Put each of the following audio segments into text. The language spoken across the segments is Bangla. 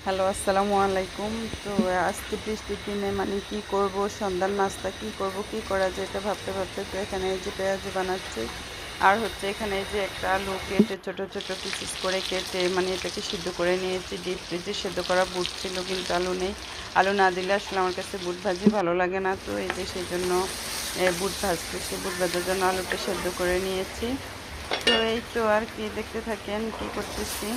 হ্যালো, আসসালামু আলাইকুম। তো আজকে বৃষ্টির দিনে মানে কি করব, সন্ধ্যার নাস্তা কি করব, কি করা যায় এটা ভাবতে ভাবতে তো এখানে এই যে পেঁয়াজ বানাচ্ছি। আর হচ্ছে এখানে এই যে একটা আলু কেটে ছোট ছোট পিসেস করে কেটে মানে এটাকে সিদ্ধ করে নিয়েছি। ডিপ ফ্রিজে সিদ্ধ করা বুট ছিল কিন্তু আলু নেই। আলু না দিলে আসলে আমার কাছে বুট ভাজি ভালো লাগে না, তো এই যে সেই জন্য বুট ভাজতেছি। বুট ভাজার জন্য আলুটা সেদ্ধ করে নিয়েছি। তো এই তো আর কি, দেখতে থাকেন কি করতেছি।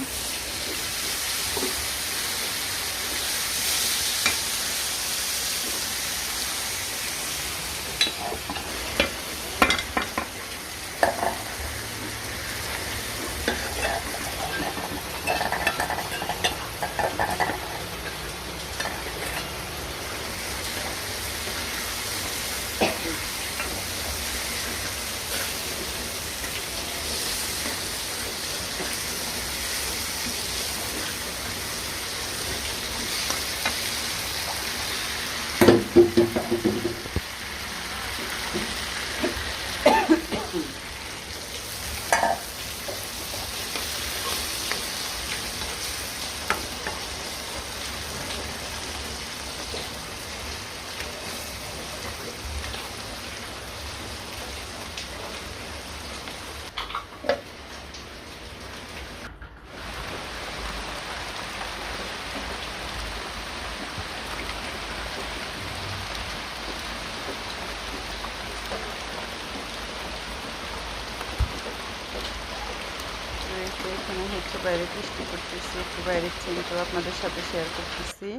তো এখানে হচ্ছে বাইরে বৃষ্টি করতেছি, একটু বাইরের তো আপনাদের সাথে শেয়ার করতেছি।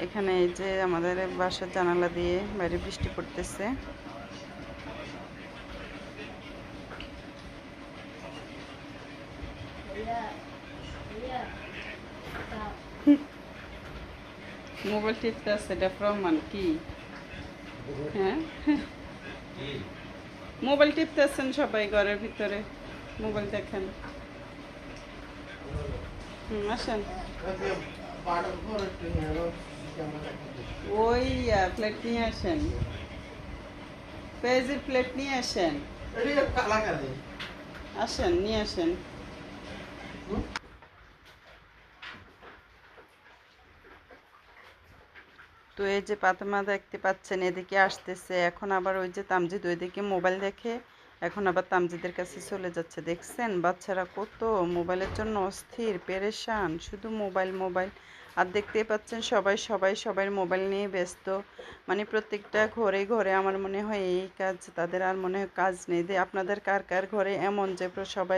এখানে এই যে আমাদের বাসার জানালা দিয়ে বাইরে বৃষ্টি পড়তেছে। মোবাইল টিপতে আছে, এটা প্রমাণ কি? হ্যাঁ, মোবাইল টিপতেছেন সবাই ঘরের ভিতরে, মোবাইল দেখেন। আসেন, ওই প্লেট নিয়ে আসেন, পেঁয়াজের প্লেট নিয়ে আসেন, আসেন নিয়ে আসেন। তো এই যে পাতমা দেখতে পাচ্ছেন এদিকে আসতেছে, এখন আবার ওই যে তামজিদ ওইদিকে মোবাইল দেখে এখন আবার তামজিদের কাছে চলে যাচ্ছে। দেখছেন বাচ্চারা কত মোবাইলের জন্য অস্থির পেরেশান, শুধু মোবাইল মোবাইল। আর দেখতেই পাচ্ছেন সবাই সবাই সবাই মোবাইল নিয়ে ব্যস্ত। মানে প্রত্যেকটা ঘরে ঘরে আমার মনে হয় এই কাজ, তাদের আর মনে হয় কাজ নেই। আপনাদের কার কার ঘরে এমন যে সবাই